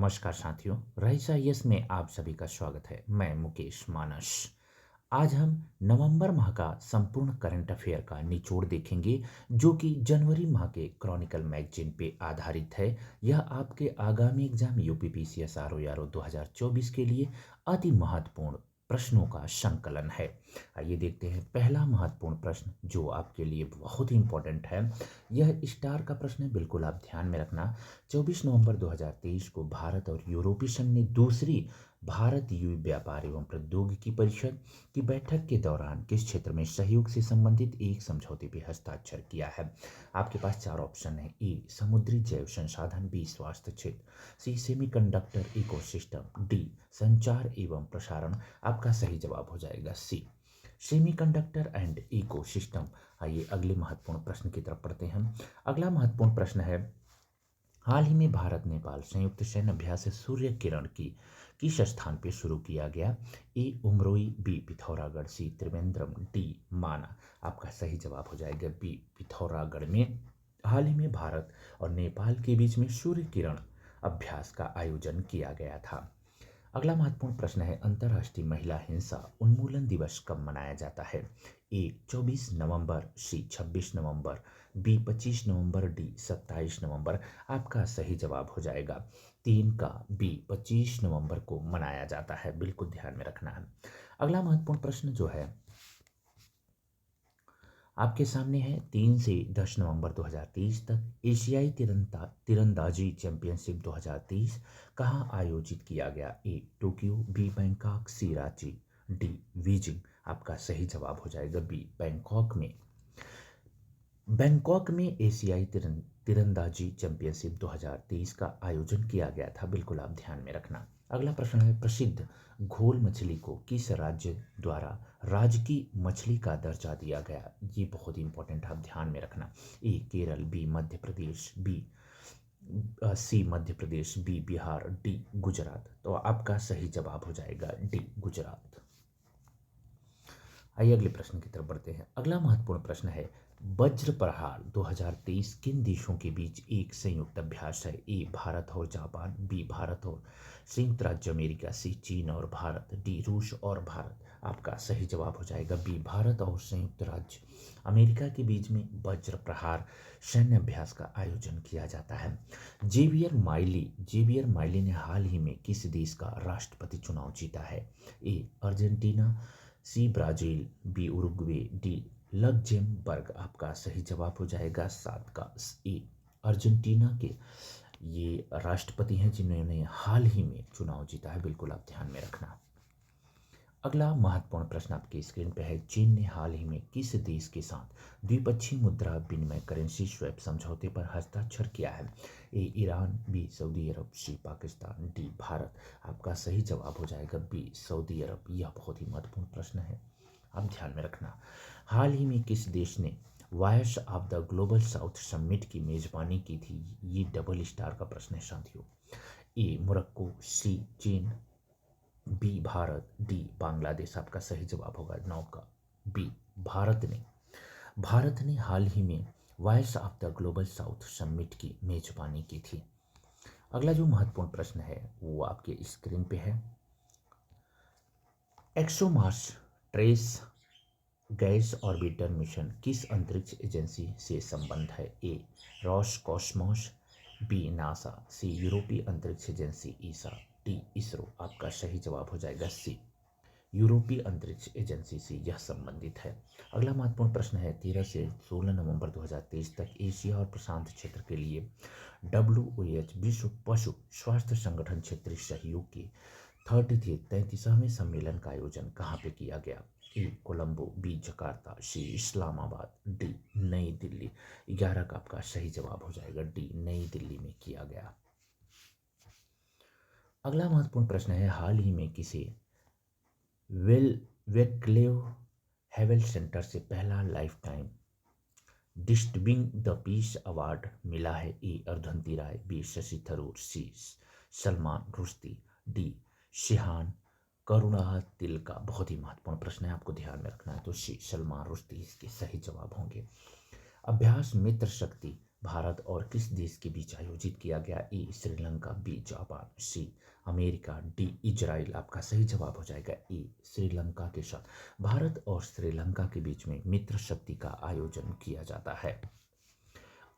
नमस्कार साथियों, रईसा यस में आप सभी का स्वागत है। मैं मुकेश मानस। आज हम नवंबर माह का संपूर्ण करंट अफेयर का निचोड़ देखेंगे, जो कि जनवरी माह के क्रॉनिकल मैगजीन पे आधारित है। यह आपके आगामी एग्जाम यूपीपीसीएस आरओ 2024 के लिए अति महत्वपूर्ण प्रश्नों का संकलन है। आइए देखते हैं पहला महत्वपूर्ण प्रश्न, जो आपके लिए बहुत ही इंपॉर्टेंट है। यह स्टार का प्रश्न है, बिल्कुल आप ध्यान में रखना। 24 नवंबर 2023 को भारत और यूरोपीय संघ ने दूसरी भारत यूए व्यापार एवं प्रौद्योगिकी परिषद की बैठक के दौरान किस क्षेत्र में सहयोग से संबंधित एक समझौते पर हस्ताक्षर किया है। आपके पास चार ऑप्शन है। ए समुद्री जैव संसाधन, बी स्वास्थ्य क्षेत्र, सी सेमीकंडक्टर इकोसिस्टम, डी संचार एवं प्रसारण। आपका सही जवाब हो जाएगा सी सेमीकंडक्टर एंड इकोसिस्टम। आइए अगले महत्वपूर्ण प्रश्न की तरफ पढ़ते हैं। अगला महत्वपूर्ण प्रश्न है, हाल ही में भारत नेपाल संयुक्त सैन्य अभ्यास सूर्य किरण की किस स्थान पर शुरू किया गया। ए उमरोई, बी पिथौरागढ़, सी त्रिवेंद्रम, डी माना। आपका सही जवाब हो जाएगा बी पिथौरागढ़ में हाल ही में भारत और नेपाल के बीच में सूर्य किरण अभ्यास का आयोजन किया गया था। अगला महत्वपूर्ण प्रश्न है, अंतर्राष्ट्रीय महिला हिंसा उन्मूलन दिवस कब मनाया जाता है। ए 24 नवंबर, सी 26 नवंबर, बी 25 नवंबर, डी 27 नवंबर। आपका सही जवाब हो जाएगा तीन का बी 25 नवंबर को मनाया जाता है। बिल्कुल ध्यान में रखना है। अगला महत्वपूर्ण प्रश्न जो है आपके सामने है, 3 से 10 नवंबर 2023 तक एशियाई तीरंदाजी चैंपियनशिप 2023 कहाँ आयोजित किया गया। ए टोक्यो, बी बैंकॉक, सी रांची, डी बीजिंग। आपका सही जवाब हो जाएगा बी बैंकॉक में। बैंकॉक में एशियाई तीरंदाजी चैंपियनशिप 2023 का आयोजन किया गया था। बिल्कुल आप ध्यान में रखना। अगला प्रश्न है, प्रसिद्ध घोल मछली को किस राज्य द्वारा राजकीय मछली का दर्जा दिया गया। ये बहुत इंपॉर्टेंट, आप ध्यान में रखना। ए केरल, बी मध्य प्रदेश, सी मध्य प्रदेश, बी बिहार, डी गुजरात। तो आपका सही जवाब हो जाएगा डी गुजरात। आइए अगले प्रश्न की तरफ बढ़ते हैं। अगला महत्वपूर्ण प्रश्न है, वज्र प्रहार 2023 किन देशों के बीच एक संयुक्त अभ्यास है। ए भारत और जापान, बी भारत और संयुक्त राज्य अमेरिका, सी चीन और भारत, डी रूस और भारत। आपका सही जवाब हो जाएगा बी भारत और संयुक्त राज्य अमेरिका के बीच में वज्र प्रहार सैन्य अभ्यास का आयोजन किया जाता है। जेवियर माइली ने हाल ही में किस देश का राष्ट्रपति चुनाव जीता है। A Argentina, C Brazil, B Uruguay, D Luxembourg. आपका सही जवाब हो जाएगा 7 का ए अर्जेंटीना के ये राष्ट्रपति हैं जिन्होंने हाल ही में चुनाव जीता है। बिल्कुल आप ध्यान में रखना। अगला महत्वपूर्ण प्रश्न आपकी स्क्रीन पे है, चीन ने हाल ही में किस देश के साथ द्विपक्षीय मुद्रा विनिमय करेंसी स्वैप समझौते पर हस्ताक्षर किया है। ए ईरान, बी सऊदी अरब, सी पाकिस्तान, डी भारत। आपका सही जवाब हो जाएगा बी सऊदी अरब। यह बहुत ही महत्वपूर्ण प्रश्न है, आप ध्यान में रखना। हाल ही में किस देश ने voice of the global south summit की मेजबानी की थी। ये डबल स्टार का प्रश्न है साथियों। ए मोरक्को, सी चीन, बी भारत, डी बांग्लादेश। आपका सही जवाब होगा 9 का बी भारत ने हाल ही में voice of the global south summit की मेजबानी की थी। अगला जो महत्वपूर्ण प्रश्न है वो आपके स्क्रीन पे है, ExoMars trace gas orbiter mission किस अंतरिक्ष एजेंसी से संबंध है। ए रॉसकॉस्मोस, बी नासा, सी यूरोपीय अंतरिक्ष एजेंसी ईसा, डी इसरो। आपका सही जवाब हो जाएगा सी यूरोपीय अंतरिक्ष एजेंसी से यह संबंधित है। अगला महत्वपूर्ण प्रश्न है, 13 से 16 नवंबर 2023 तक एशिया और प्रशांत क्षेत्र के लिए WOH विश्व पशु स्वास्थ्य संगठन क्षेत्रीय सहयोग के 33वें सम्मेलन का आयोजन कहाँ पे किया गया। ए कोलंबो, बी जकार्ता, सी इस्लामाबाद, डी नई दिल्ली। 11 का आपका सही जवाब हो जाएगा डी नई दिल्ली में किया गया। अगला महत्वपूर्ण प्रश्न है, हाल ही में किसे वेक्लेव हेवल सेंटर से पहला life time distinguished the peace award मिला है। ए अर्धंती राय, बी शशि थरूर, सी सलमान रुश्दी, डी शिहान करुणा तिलका। बहुत ही महत्वपूर्ण प्रश्न है, आपको ध्यान में रखना है। तो सी सलमान रुश्दी इसके सही जवाब होंगे। अभ्यास मित्र शक्ति भारत और किस देश के बीच आयोजित किया गया? A Sri Lanka, B Japan, C America, D Israel. आपका सही जवाब हो जाएगा ए श्रीलंका के साथ भारत और श्रीलंका के बीच में मित्र शक्ति का आयोजन किया जाता है।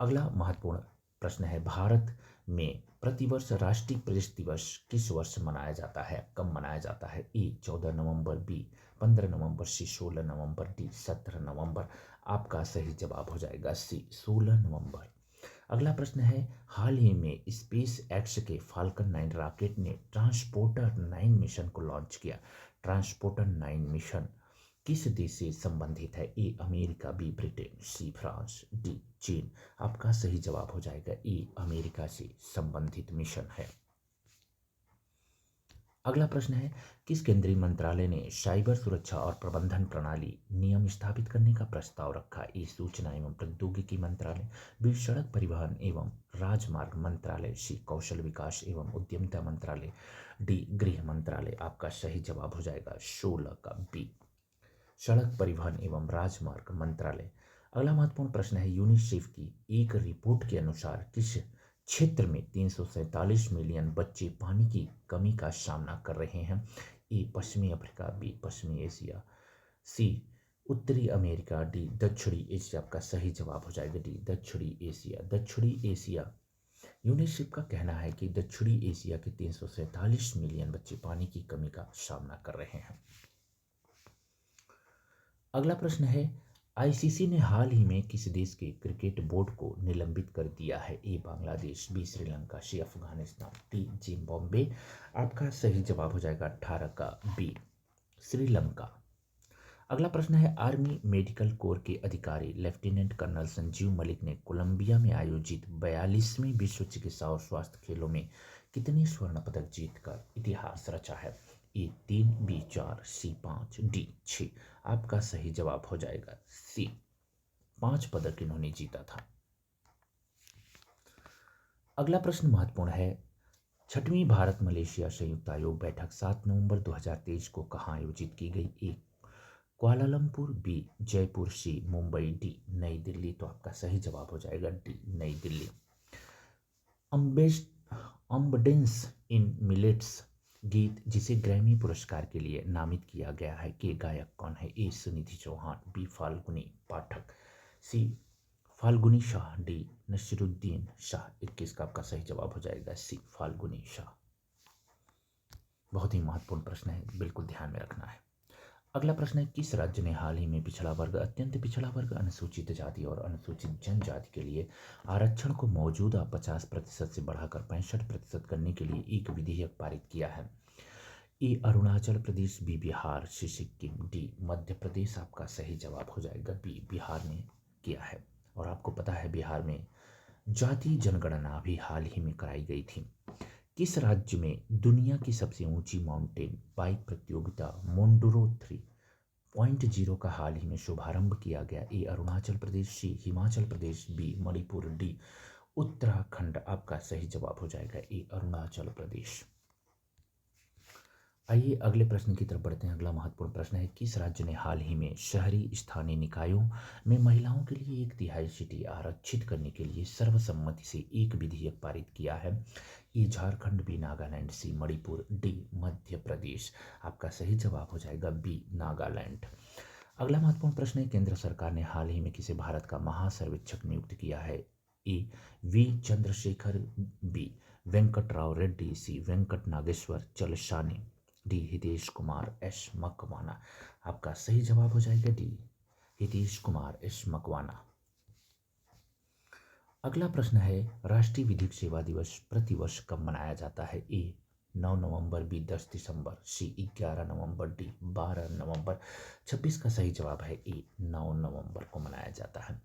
अगला महत्वपूर्ण प्रश्न है, भारत में प्रतिवर्ष राष्ट्रीय प्रेस दिवस किस वर्ष मनाया जाता है, कब मनाया जाता है? ए 14 नवंबर, बी 15 नवंबर, सी 16 नवंबर, डी 17 नवंबर। आपका सही जवाब हो जाएगा सी 16 नवंबर। अगला प्रश्न है, हाल ही में स्पेस एक्स के फाल्कन 9 रॉकेट ने ट्रांसपोर्टर 9 मिशन को लॉन्च किया। ट्रांसपोर्टर 9 मिशन किस देश से संबंधित है? A America, B Britain, C France, D चीन। आपका सही जवाब हो जाएगा ए अमेरिका से संबंधित मिशन है। अगला प्रश्न है, किस केंद्रीय मंत्रालय ने साइबर सुरक्षा और प्रबंधन प्रणाली नियम स्थापित करने का प्रस्ताव रखा? ए सूचना एवं प्रौद्योगिकी मंत्रालय, बी सड़क परिवहन एवं राजमार्ग मंत्रालय, सी कौशल विकास एवं उद्यमिता मंत्रालय, डी गृह मंत्रालय। आपका सही जवाब हो जाएगा 16 का बी सड़क परिवहन एवं राजमार्ग मंत्रालय। अगला महत्वपूर्ण प्रश्न है, यूनिसेफ की एक रिपोर्ट के अनुसार किस क्षेत्र में 347 मिलियन बच्चे पानी की कमी का सामना कर रहे हैं? ए पश्चिमी अफ्रीका, बी पश्चिमी एशिया, सी उत्तरी अमेरिका, डी दक्षिणी एशिया। आपका सही जवाब हो जाएगा डी दक्षिणी एशिया। दक्षिणी एशिया, यूनिसेफ का कहना है कि दक्षिणी एशिया के 347 मिलियन बच्चे पानी की कमी का सामना कर रहे हैं। अगला प्रश्न है, आईसीसी ने हाल ही में किस देश के क्रिकेट बोर्ड को निलंबित कर दिया है? ए बांग्लादेश, बी श्रीलंका, सी अफगानिस्तान, डी जिम्बाब्वे। आपका सही जवाब हो जाएगा 18 का बी श्रीलंका। अगला प्रश्न है, आर्मी मेडिकल कोर के अधिकारी लेफ्टिनेंट कर्नल संजीव मलिक ने कोलंबिया में आयोजित 42वीं विश्व चिकित्सा और स्वास्थ्य खेलों में कितने स्वर्ण पदक जीतकर इतिहास रचा है? ए 3, बी 4, सी 5, डी 6। आपका सही जवाब हो जाएगा सी 5 पदक इन्होंने जीता था। अगला प्रश्न महत्वपूर्ण है, 6वीं भारत मलेशिया संयुक्त आयोग बैठक 7 नवंबर 2023 को कहाँ आयोजित की गई? ए कुआलालंपुर, बी जयपुर, सी मुंबई, डी नई दिल्ली। तो आपका सही जवाब हो जाएगा डी नई दिल्ली। अम्बडेंस इन मिलेट्स गीत जिसे ग्रैमी पुरस्कार के लिए नामित किया गया है के गायक कौन है? ए सुनिधि चौहान, बी फाल्गुनी पाठक, सी फाल्गुनी शाह, डी नसीरुद्दीन शाह। 21 का आपका सही जवाब हो जाएगा सी फाल्गुनी शाह। बहुत ही महत्वपूर्ण प्रश्न है, बिल्कुल ध्यान में रखना है। अगला प्रश्न है, किस राज्य ने हाल ही में पिछड़ा वर्ग, अत्यंत पिछड़ा वर्ग, अनुसूचित जाति और अनुसूचित जनजाति के लिए आरक्षण को मौजूदा 50% से बढ़ाकर 65% करने के लिए एक विधेयक पारित किया है? ए अरुणाचल प्रदेश, बी बिहार, सी सिक्किम, डी मध्य प्रदेश। आपका सही जवाब हो जाएगा बी बिहार ने किया है। और आपको पता है बिहार में जाति जनगणना भी हाल ही में कराई गई थी। किस राज्य में दुनिया की सबसे ऊंची माउंटेन बाइक प्रतियोगिता मोंडोरो 3.0 का हाल ही में शुभारंभ किया गया? ए अरुणाचल प्रदेश, सी हिमाचल प्रदेश, बी मणिपुर, डी उत्तराखंड। आपका सही जवाब हो जाएगा ए अरुणाचल प्रदेश। आइए अगले प्रश्न की तरफ बढ़ते हैं। अगला महत्वपूर्ण प्रश्न है, किस राज्य ने हाल ही में शहरी स्थानीय निकायों में महिलाओं के लिए 1/3 सीटें आरक्षित करने के लिए सर्वसम्मति से एक विधेयक पारित किया है? ए झारखंड, बी नागालैंड, सी मणिपुर, डी मध्य प्रदेश। आपका सही जवाब हो जाएगा बी नागालैंड। अगला महत्वपूर्ण प्रश्न है, केंद्र सरकार ने हाल ही में किसे भारत का महासर्वेक्षक नियुक्त किया है? A V Chandrasekhar, B Venkatrao Reddy, C Venkat Nageswara Chalasani, D Hitesh Kumar S Makwana. आपका सही जवाब हो जाएगा डी हितेश कुमार एस मकवाना। अगला प्रश्न है, राष्ट्रीय विधिक सेवा दिवस प्रतिवर्ष कब मनाया जाता है? ए 9 नवंबर, बी 10 दिसंबर, सी 11 नवंबर, डी 12 नवंबर। 26 का सही जवाब है ए 9 नवंबर को मनाया जाता है।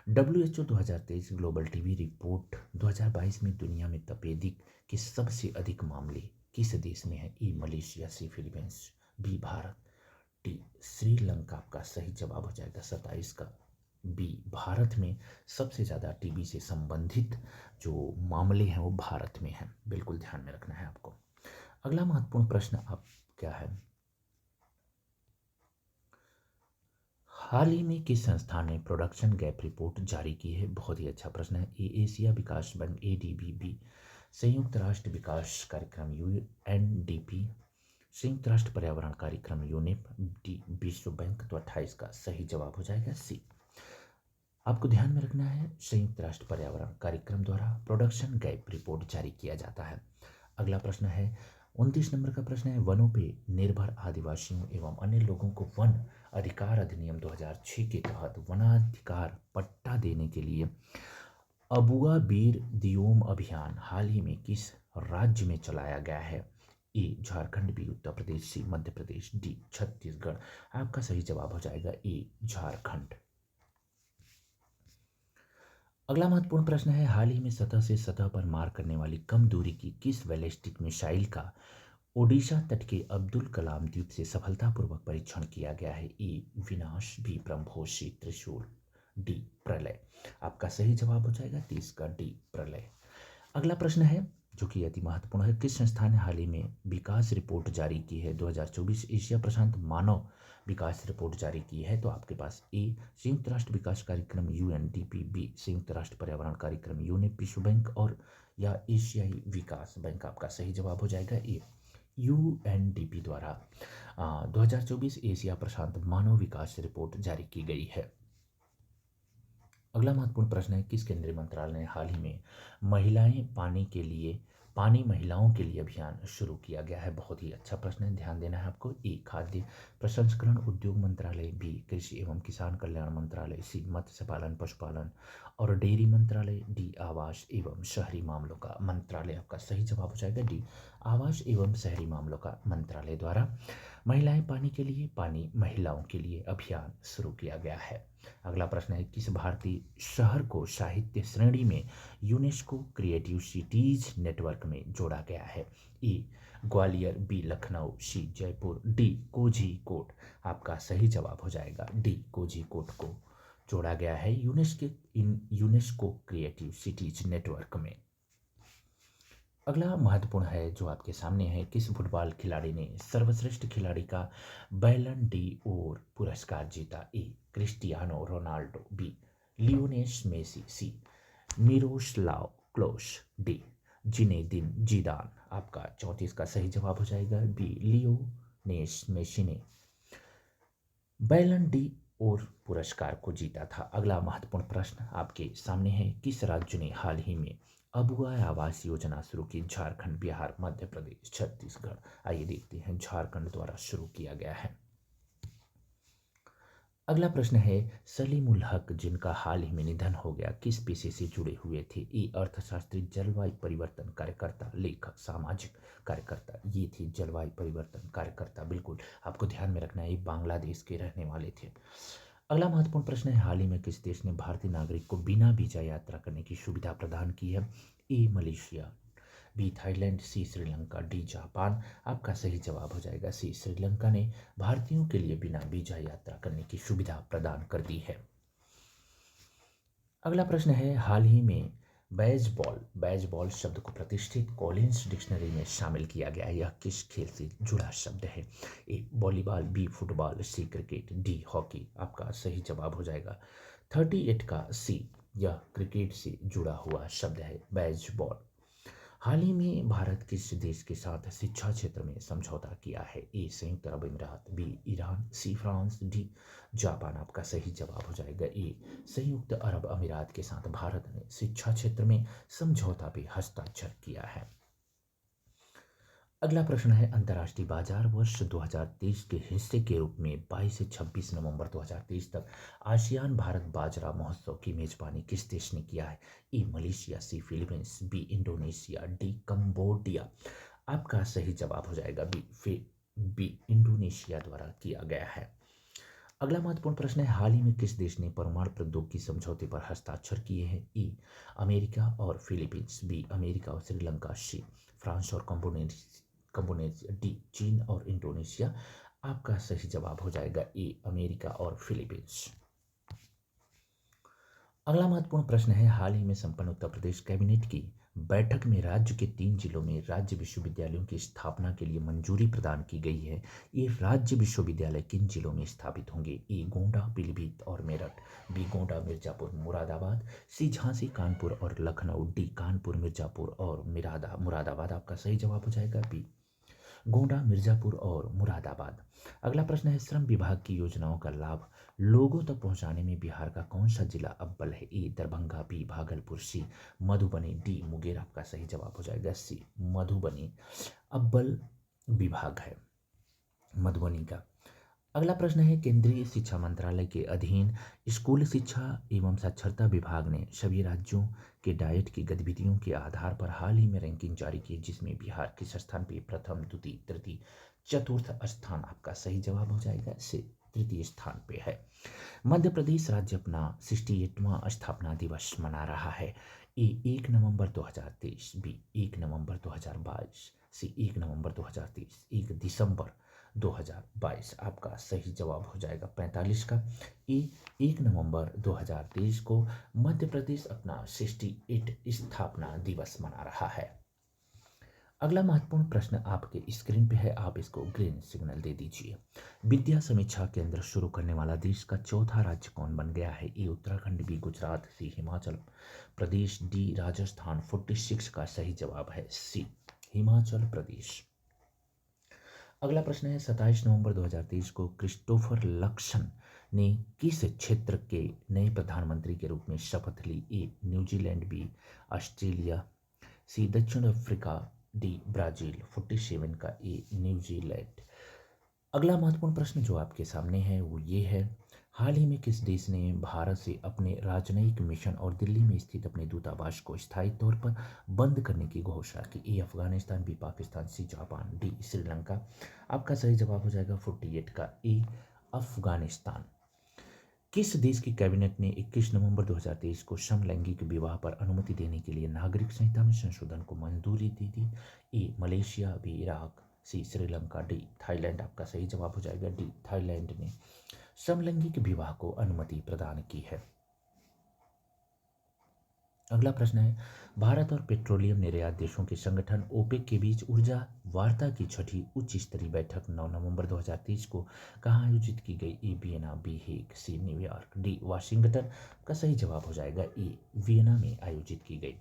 WHO 2023 ग्लोबल टीबी रिपोर्ट 2022 में दुनिया में तपेदिक के सबसे अधिक मामले किस देश में है? A Malaysia, C Philippines, B Bharat, D Sri Lanka. आपका सही जवाब हो जाएगा 27 का बी भारत में सबसे ज़्यादा टीबी से संबंधित जो मामले हैं वो भारत में हैं। बिल्कुल ध्यान में रखना है आपको। अगला महत्वपूर्ण प्रश्न आप क्या है, हाल ही में किस संस्थान ने प्रोडक्शन गैप रिपोर्ट जारी की है? बहुत ही अच्छा प्रश्न है। ए एशिया विकास बैंक एडीबी, बी संयुक्त राष्ट्र विकास कार्यक्रम यूएनडीपी, संयुक्त राष्ट्र पर्यावरण कार्यक्रम यूनेप, डी विश्व बैंक। तो 28 का सही जवाब हो जाएगा सी। आपको ध्यान में रखना है, संयुक्त राष्ट्र पर्यावरण कार्यक्रम द्वारा प्रोडक्शन गैप रिपोर्ट जारी किया जाता है। अगला प्रश्न है 29 नंबर का प्रश्न है, वनों पे निर्भर आदिवासियों एवं अन्य लोगों को वन अधिकार अधिनियम 2006 के तहत वनाधिकार पट्टा देने के लिए अबुआ बीर दियोम अभियान हाल ही में किस राज्य में चलाया गया है? ए झारखंड, बी उत्तर प्रदेश, सी मध्य प्रदेश, डी छत्तीसगढ़। आपका सही जवाब हो जाएगा ए झारखंड। अगला महत्वपूर्ण प्रश्न है, हाल ही में सतह से सतह पर मार करने वाली कम दूरी की किस बैलिस्टिक मिसाइल का ओडिशा तट के अब्दुल कलाम द्वीप से सफलतापूर्वक परीक्षण किया गया है? ए विनाश, बी ब्रह्मोस, सी त्रिशूल, डी प्रलय। आपका सही जवाब हो जाएगा 30 का डी प्रलय। अगला प्रश्न है जो कि अति महत्वपूर्ण है, किस संस्थान ने हाल ही में विकास रिपोर्ट जारी की है? 2024 एशिया प्रशांत मानव विकास रिपोर्ट जारी की है। तो आपके पास ए संयुक्त राष्ट्र विकास कार्यक्रम यूएनडीपी, बी संयुक्त राष्ट्र पर्यावरण कार्यक्रम यूनेप, विश्व बैंक और या एशियाई विकास बैंक। आपका सही जवाब हो जाएगा ए यूएनडीपी द्वारा 2024 एशिया प्रशांत मानव विकास रिपोर्ट जारी की गई है। अगला महत्वपूर्ण प्रश्न है, किस केंद्रीय मंत्रालय ने हाल ही में पानी महिलाओं के लिए अभियान शुरू किया गया है? बहुत ही अच्छा प्रश्न है, ध्यान देना है आपको। ए खाद्य प्रसंस्करण उद्योग मंत्रालय, बी कृषि एवं किसान कल्याण मंत्रालय, सी मत्स्य पालन पशुपालन और डेयरी मंत्रालय, डी आवास एवं शहरी मामलों का मंत्रालय। आपका सही जवाब हो जाएगा डी आवास एवं शहरी मामलों का मंत्रालय द्वारा महिलाएं पानी के लिए पानी महिलाओं के लिए अभियान शुरू किया गया है। अगला प्रश्न है, किस भारतीय शहर को साहित्य श्रेणी में यूनेस्को क्रिएटिव सिटीज नेटवर्क में जोड़ा गया है? ए ग्वालियर, बी लखनऊ, सी जयपुर, डी कोझीकोड। आपका सही जवाब हो जाएगा डी कोझीकोड को जोड़ा गया है यूनेस्को क्रिएटिव सिटीज नेटवर्क में। अगला महत्वपूर्ण है जो आपके सामने है, किस फुटबॉल खिलाड़ी ने सर्वश्रेष्ठ खिलाड़ी का बैलन डी ओर पुरस्कार जीता? A Cristiano Ronaldo, B Lionel Messi, C Miroslav Klose, D Zinedine Zidane. आपका 34 का सही जवाब हो जाएगा बी लियोनेल मेसी ने बैलन डी और पुरस्कार को जीता था। अगला महत्वपूर्ण प्रश्न आपके सामने है, किस राज्य ने हाल ही में अबुआ आवास योजना शुरू की? झारखंड, बिहार, मध्य प्रदेश, छत्तीसगढ़। आइए देखते हैं, झारखंड द्वारा शुरू किया गया है। अगला प्रश्न है, सलीमुल हक जिनका हाल ही में निधन हो गया किस पेशे से जुड़े हुए थे? ए अर्थशास्त्री, जलवायु परिवर्तन कार्यकर्ता, लेखक, सामाजिक कार्यकर्ता। ये थी जलवायु परिवर्तन कार्यकर्ता, बिल्कुल आपको ध्यान में रखना है, ये बांग्लादेश के रहने वाले थे। अगला महत्वपूर्ण प्रश्न है, हाल ही में किस देश ने भारतीय नागरिक को बिना वीजा यात्रा करने की सुविधा प्रदान की है? A Malaysia, B Thailand, C Sri Lanka, D Japan. आपका सही जवाब हो जाएगा सी श्रीलंका ने भारतीयों के लिए बिना वीजा यात्रा करने की सुविधा प्रदान कर दी है। अगला प्रश्न है, हाल ही में बेसबॉल शब्द को प्रतिष्ठित कॉलिंस डिक्शनरी में शामिल किया गया है। यह किस खेल से जुड़ा शब्द है? ए वॉलीबॉल, बी फुटबॉल, सी क्रिकेट, डी हॉकी। आपका सही जवाब हो जाएगा 38 का सी, यह क्रिकेट से जुड़ा हुआ शब्द है बेसबॉल। हाल ही में भारत किस देश के साथ शिक्षा क्षेत्र में समझौता किया है? ए संयुक्त अरब अमीरात, B Iran, C France, D Japan. आपका सही जवाब हो जाएगा ए संयुक्त अरब अमीरात के साथ भारत ने शिक्षा क्षेत्र में समझौता पे हस्ताक्षर किया है। अगला प्रश्न है, अंतर्राष्ट्रीय बाजार वर्ष 2023 के हिस्से के रूप में 22 से 26 नवंबर 2023 तक आसियान भारत बाजरा महोत्सव की मेजबानी किस देश ने किया है? A Malaysia, C Philippines, B Indonesia, D Cambodia. आपका सही जवाब हो जाएगा बी इंडोनेशिया द्वारा किया गया है। अगला महत्वपूर्ण प्रश्न है, हाल ही में किस देश ने परमाणु प्रौद्योगिकी समझौते पर हस्ताक्षर किए हैं? ए अमेरिका और फिलीपींस, बी अमेरिका और श्रीलंका, सी फ्रांस और कंबोनेशिया, डी चीन और इंडोनेशिया। आपका सही जवाब हो जाएगा ए अमेरिका और फिलीपींस। अगला महत्वपूर्ण प्रश्न है, हाल ही में संपन्न उत्तर प्रदेश कैबिनेट की बैठक में राज्य के 3 जिलों में राज्य विश्वविद्यालयों की स्थापना के लिए मंजूरी प्रदान की गई है। ये राज्य विश्वविद्यालय किन जिलों में स्थापित होंगे? ए गोंडा, पीलीभीत और मेरठ। बी गोंडा, मिर्जापुर, मुरादाबाद। सी झांसी, कानपुर और लखनऊ। डी कानपुर, मिर्जापुर और मुरादाबाद। आपका सही जवाब हो जाएगा बी गोंडा, मिर्जापुर और मुरादाबाद। अगला प्रश्न है, श्रम विभाग की योजनाओं का लाभ लोगों तक पहुंचाने में बिहार का कौन सा जिला अव्वल है? ए दरभंगा, बी भागलपुर, सी मधुबनी, डी मुंगेर। आपका सही जवाब हो जाएगा सी मधुबनी अव्वल विभाग है मधुबनी का। अगला प्रश्न है, केंद्रीय शिक्षा मंत्रालय के अधीन स्कूल शिक्षा एवं साक्षरता विभाग ने सभी राज्यों के डाइट की गतिविधियों के आधार पर हाल ही में रैंकिंग जारी की, जिसमें बिहार किस स्थान पे प्रथम, द्वितीय, तृतीय, चतुर्थ स्थान? आपका सही जवाब हो जाएगा से तृतीय स्थान पे है। मध्य प्रदेश राज्य अपना 68वां स्थापना दिवस मना रहा है। ए 1 नवंबर 2023, बी 1 नवंबर 2022, सी 1 नवंबर 2023, 1 दिसंबर 2022। आपका सही जवाब हो जाएगा 45 का ए 1 नवंबर 2023 को मध्य प्रदेश अपना 68 स्थापना दिवस मना रहा है। अगला महत्वपूर्ण प्रश्न आपके स्क्रीन पे है, आप इसको ग्रीन सिग्नल दे दीजिए। विद्या समीक्षा केंद्र शुरू करने वाला देश का चौथा राज्य कौन बन गया है? ए उत्तराखंड, बी गुजरात, सी हिमाचल प्रदेश, डी राजस्थान। 46 का सही जवाब है सी हिमाचल प्रदेश। अगला प्रश्न है, 27 नवंबर 2023 को क्रिस्टोफर लक्सन ने किस क्षेत्र के नए प्रधानमंत्री के रूप में शपथ ली? ए न्यूजीलैंड, बी ऑस्ट्रेलिया, सी दक्षिण अफ्रीका, डी ब्राजील। 47 का ए न्यूजीलैंड। अगला महत्वपूर्ण प्रश्न जो आपके सामने है वो ये है, हाल ही में किस देश ने भारत से अपने राजनयिक मिशन और दिल्ली में स्थित अपने दूतावास को स्थायी तौर पर बंद करने की घोषणा की? A Afghanistan, B Pakistan, C Japan, D Sri Lanka. आपका सही जवाब हो जाएगा 48 का ए अफगानिस्तान। किस देश की कैबिनेट ने 21 नवंबर 2023 को समलैंगिक विवाह पर अनुमति देने के लिए नागरिक संहिता में संशोधन को मंजूरी दी थी? A Malaysia, B Iraq, C Sri Lanka, D Thailand. आपका सही जवाब हो जाएगा डी थाईलैंड ने समलैंगिक विवाह को अनुमति प्रदान की है। अगला प्रश्न है, भारत और पेट्रोलियम निर्यात देशों के संगठन ओपेक के बीच ऊर्जा वार्ता की छठी उच्च स्तरीय बैठक 9 नवंबर 2023 को कहाँ आयोजित की गई? A Vienna, B Hague, C New York, D Washington. का सही जवाब हो जाएगा ए वियना में आयोजित की गई।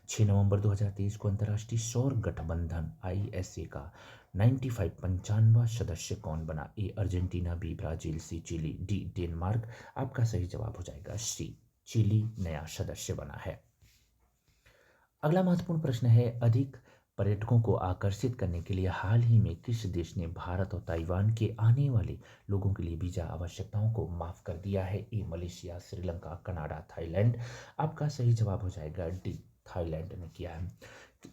6 नवंबर 2023 को अंतर्राष्ट्रीय सौर गठबंधन ISA का 95वां सदस्य कौन बना? ए अर्जेंटीना, बी ब्राजील, सी चिली, डी डेनमार्क। आपका सही जवाब हो जाएगा सी चिली नया सदस्य बना है। अगला महत्वपूर्ण प्रश्न है, अधिक पर्यटकों को आकर्षित करने के लिए हाल ही में किस देश ने भारत और ताइवान के आने वाले लोगों के लिए वीजा आवश्यकताओं को माफ कर दिया है? A Malaysia, Sri Lanka, Canada, Thailand. आपका सही जवाब हो जाएगा डी थाईलैंड ने किया है।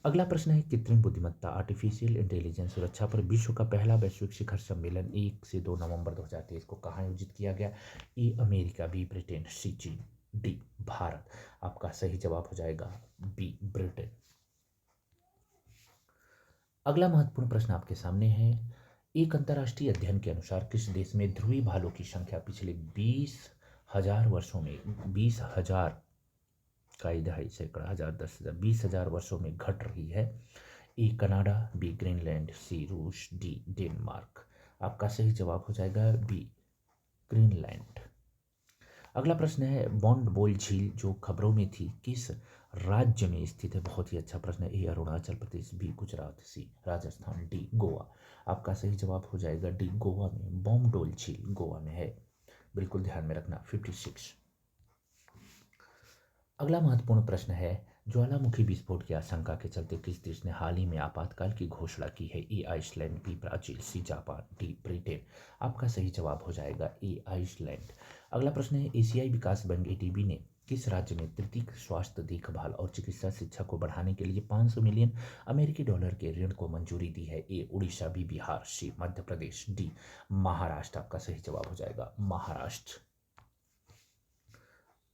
अगला प्रश्न है, कृत्रिम बुद्धिमत्ता आर्टिफिशियल इंटेलिजेंस सुरक्षा पर विश्व का पहला वैश्विक शिखर सम्मेलन 1 से 2 नवंबर 2023 को कहाँ आयोजित किया गया? ए अमेरिका, बी ब्रिटेन, सी चीन, डी भारत। आपका सही जवाब हो जाएगा बी ब्रिटेन। अगला महत्वपूर्ण प्रश्न आपके सामने है, एक अंतर्राष्ट्रीय अध्ययन के अनुसार किस देश में ध्रुवी भालू की संख्या पिछले 20,000 वर्षों में 20,000 का 2.5 सैकड़ा, 1000, 10,000, 20,000 वर्षों में घट रही है? ए कनाडा, बी ग्रीनलैंड, सी रूस, डी डेनमार्क। आपका सही जवाब हो जाएगा बी ग्रीनलैंड। अगला प्रश्न है, बॉन्डबोल झील जो खबरों में थी किस राज्य में स्थित है? बहुत ही अच्छा प्रश्न है। ए अरुणाचल प्रदेश, बी गुजरात, सी राजस्थान, डी गोवा। आपका सही जवाब हो जाएगा डी गोवा में बॉम्बडोल झील गोवा में है, बिल्कुल ध्यान में रखना। 56। अगला महत्वपूर्ण प्रश्न है, ज्वालामुखी विस्फोट की आशंका के चलते किस देश ने हाल ही में आपातकाल की घोषणा की है? A Iceland, B Brazil, C Japan, D Britain. आपका सही जवाब हो जाएगा ए आइसलैंड। अगला प्रश्न है, एशियाई विकास बैंक ADB ने किस राज्य में तृतीयक स्वास्थ्य देखभाल और चिकित्सा शिक्षा को बढ़ाने के लिए 500 मिलियन अमेरिकी डॉलर के ऋण को मंजूरी दी है? ए उड़ीसा, बी बिहार, सी मध्य प्रदेश, डी महाराष्ट्र। आपका सही जवाब हो जाएगा महाराष्ट्र।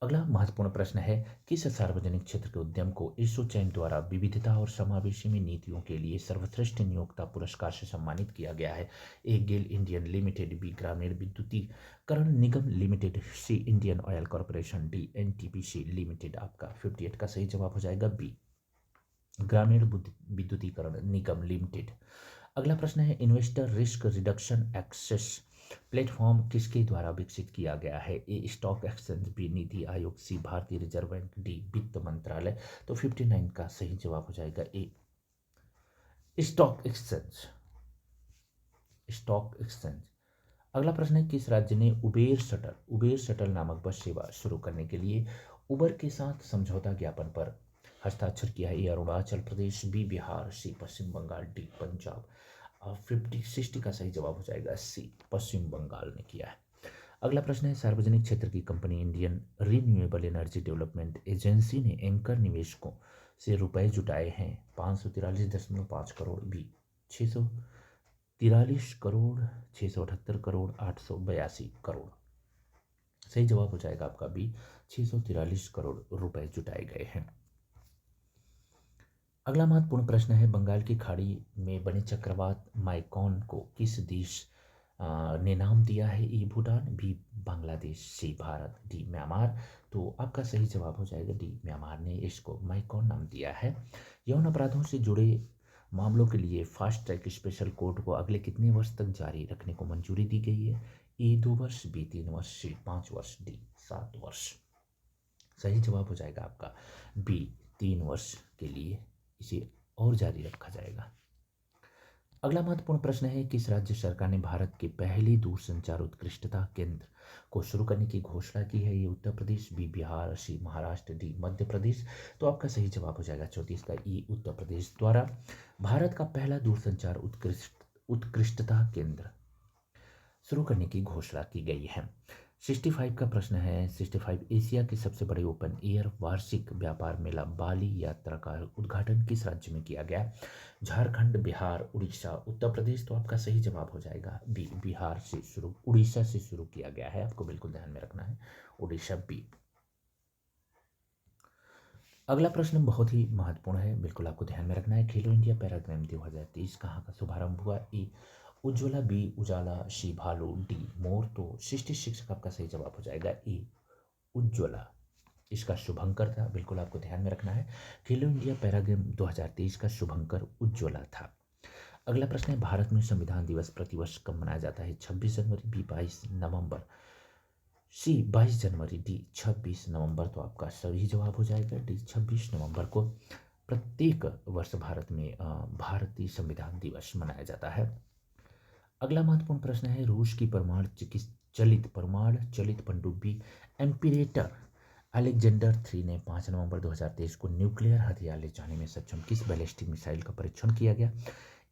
अगला महत्वपूर्ण प्रश्न है, किस सार्वजनिक क्षेत्र के उद्यम को एसोचैम द्वारा विविधता और समावेशी में नीतियों के लिए सर्वश्रेष्ठ नियोक्ता पुरस्कार से सम्मानित किया गया है? A GAIL Indian Limited, B ग्रामीण विद्युतीकरण निगम Limited, C Indian Oil Corporation, D NTPC Limited. आपका 58 का सही जवाब हो जाएगा बी ग्रामीण विद्युतीकरण निगम लिमिटेड। अगला प्रश्न है investor risk reduction access platform किसके द्वारा विकसित किया गया है? ए stock exchange, B NITI Aayog, सी भारतीय रिजर्व बैंक, डी वित्त मंत्रालय। तो 59 का सही जवाब हो जाएगा ए स्टॉक एक्सचेंज। Stock exchange. अगला प्रश्न है किस राज्य ने उबेर शटल नामक बस सेवा शुरू करने के लिए उबर के साथ समझौता ज्ञापन पर हस्ताक्षर किया है? ए अरुणाचल प्रदेश, बी बिहार, सी पश्चिम बंगाल, डी पंजाब। 60 का सही जवाब हो जाएगा सी पश्चिम बंगाल ने किया है। अगला प्रश्न है सार्वजनिक क्षेत्र की company Indian renewable energy development agency ने एंकर निवेशकों से रुपए जुटाए हैं 543.5 करोड़, बी 643 करोड़, 678 करोड़, 882 करोड़। सही जवाब हो जाएगा आपका बी 643 करोड़ रुपए जुटाए गए हैं। अगला महत्वपूर्ण प्रश्न है बंगाल की खाड़ी में बने चक्रवात माइकॉन को किस देश ने नाम दिया है? ए भूटान, बी बांग्लादेश, सी भारत, डी म्यांमार। तो आपका सही जवाब हो जाएगा डी म्यांमार ने इसको माइकॉन नाम दिया है। यौन अपराधों से जुड़े मामलों के लिए फास्ट ट्रैक स्पेशल कोर्ट को अगले कितने वर्ष तक जारी रखने को मंजूरी दी गई है? ए 2 वर्ष, बी 3 वर्ष, सी 5 वर्ष, डी 7 वर्ष। सही जवाब हो जाएगा आपका बी 3 वर्ष के लिए इसे और जारी रखा जाएगा। अगला महत्वपूर्ण प्रश्न है किस राज्य सरकार ने भारत के पहले दूरसंचार उत्कृष्टता केंद्र को शुरू करने की घोषणा की है? ये उत्तर प्रदेश, बी बिहार, सी महाराष्ट्र, डी मध्य प्रदेश। तो आपका सही जवाब हो जाएगा 34 का ई उत्तर प्रदेश द्वारा भारत का पहला दूरसंचार उत्कृष्टता केंद्र शुरू करने की घोषणा की गई है। 65 का प्रश्न है 65 एशिया के सबसे बड़े ओपन एयर वार्षिक व्यापार मेला बाली यात्रा का उद्घाटन किस राज्य में किया गया? झारखंड, बिहार, उड़ीसा, उत्तर प्रदेश। तो आपका सही जवाब हो जाएगा बी बिहार से शुरू, उड़ीसा से शुरू किया गया है, आपको बिल्कुल ध्यान में रखना है उड़ीसा बी। अगला प्रश्न बहुत ही महत्वपूर्ण है, बिल्कुल आपको ध्यान में रखना है। खेलो इंडिया पैराग्राम 2023 कहाँ का शुभारंभ हुआ? ए उज्ज्वला, बी उजाला, सी भालू, डी मोर। तो 66 का आपका सही जवाब हो जाएगा ए उज्ज्वला, इसका शुभंकर था, बिल्कुल आपको ध्यान में रखना है। खेलो इंडिया पैरागेम 2023 का शुभंकर उज्ज्वला था। अगला प्रश्न है भारत में संविधान दिवस प्रतिवर्ष कब मनाया जाता है? 26 जनवरी, बी 22 नवंबर, सी 22 जनवरी, डी 26 नवंबर। तो आपका सही जवाब हो जाएगा डी 26 नवंबर को प्रत्येक वर्ष भारत में भारतीय संविधान दिवस मनाया जाता है। अगला महत्वपूर्ण प्रश्न है रूस की परमाणु चलित पनडुब्बी एम्पीरेटर अलेक्जेंडर 3 ने 5 नवंबर 2023 को न्यूक्लियर हथियार ले जाने में सक्षम किस बैलिस्टिक मिसाइल का परीक्षण किया गया?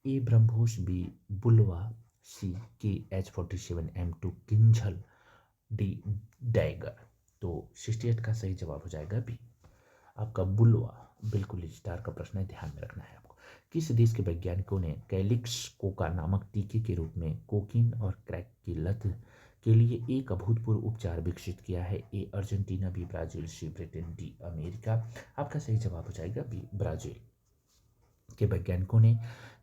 ए ब्रह्मोस, बी बुलवा, सी KH-47M2 किंझल, डी डैगर। तो 68 का सही जवाब हो जाएगा बी आपका बुलवा, बिल्कुल स्टार का प्रश्न है, ध्यान में रखना है आपको। किस देश के वैज्ञानिकों ने कैलिक्स कोका नामक टीके के रूप में कोकीन और क्रैक की लत के लिए एक अभूतपूर्व उपचार विकसित किया है? A Argentina, B Brazil, C Britain, D America. आपका सही जवाब हो जाएगा बी ब्राजील के वैज्ञानिकों ने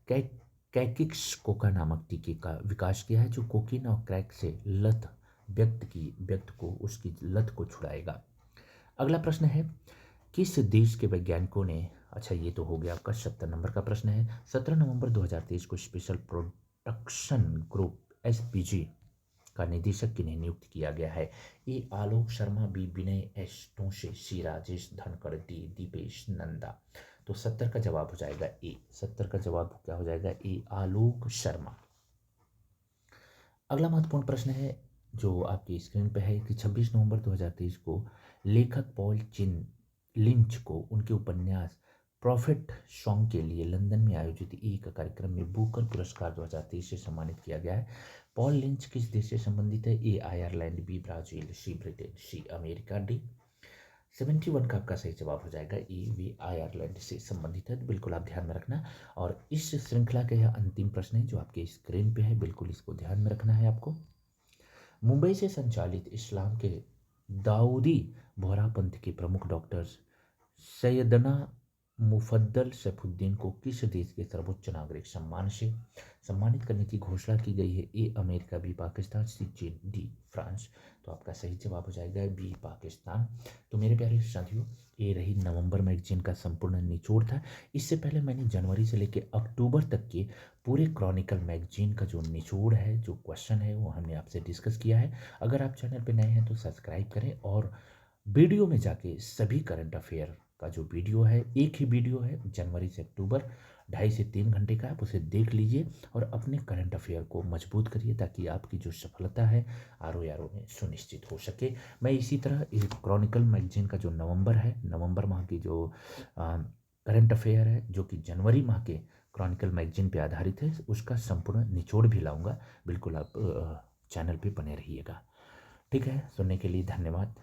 कैकिक्स कोका नामक टीके का विकास किया है जो कोकीन और क्रैक से लत व्यक्ति को उसकी लत को छुड़ाएगा। अगला प्रश्न है किस देश के वैज्ञानिकों ने, अच्छा ये तो हो गया आपका 70 नंबर का प्रश्न है, 17 नवंबर 2023 को स्पेशल प्रोडक्शन ग्रुप SPG का निदेशक किन्हें नियुक्त किया गया है? ए आलोक शर्मा, बी विनय S टोंसे, सी राजेश धनखड़, डी दीपेश नंदा। तो 70 का जवाब हो जाएगा ए, 70 का जवाब क्या हो जाएगा ए आलोक शर्मा। अगला महत्वपूर्ण प्रश्न है जो आपकी स्क्रीन पे है कि 26 नवंबर 2023 को लेखक पॉल लिंच को उनके उपन्यास प्रॉफिट सॉन्ग के लिए लंदन में आयोजित एक कार्यक्रम में बुकर पुरस्कार 2023 से सम्मानित किया गया है। पॉल लिंच किस देश से संबंधित है? ए आयरलैंड, बी ब्राजील, सी ब्रिटेन, सी अमेरिका, डी 71 का आपका सही जवाब हो जाएगा ए वे आयरलैंड से संबंधित है, बिल्कुल आप ध्यान में रखना। और इस श्रृंखला के यह अंतिम प्रश्न है जो आपके स्क्रीन पे है, बिल्कुल इसको ध्यान में रखना है आपको। मुंबई से संचालित इस्लाम के दाऊदी बोहरा पंथ के प्रमुख डॉक्टर सैयदना मुफद्दल सैफुद्दीन को किस देश के सर्वोच्च नागरिक सम्मान से सम्मानित करने की घोषणा की गई है? ए अमेरिका, बी पाकिस्तान, सी चीन, डी फ्रांस। तो आपका सही जवाब हो जाएगा बी पाकिस्तान। तो मेरे प्यारे साथियों, ये रही नवंबर मैगजीन का संपूर्ण निचोड़ था। इससे पहले मैंने जनवरी से लेकर अक्टूबर तक के पूरे क्रॉनिकल मैगजीन का जो निचोड़ है, जो क्वेश्चन है, वो हमने आपसे डिस्कस किया है। अगर आप चैनल पर नए हैं तो सब्सक्राइब करें और वीडियो में जाके सभी करंट अफेयर का जो वीडियो है, एक ही वीडियो है जनवरी से अक्टूबर, 2.5 से 3 घंटे का, आप उसे देख लीजिए और अपने करंट अफेयर को मजबूत करिए ताकि आपकी जो सफलता है आर ओ में सुनिश्चित हो सके। मैं इसी तरह इस क्रॉनिकल मैगजीन का जो नवंबर है, नवंबर माह की जो करंट अफेयर है जो कि जनवरी माह के क्रॉनिकल मैगजीन पे आधारित है, उसका संपूर्ण निचोड़ भी लाऊंगा। बिल्कुल आप चैनल पे बने रहिएगा। ठीक है, सुनने के लिए धन्यवाद।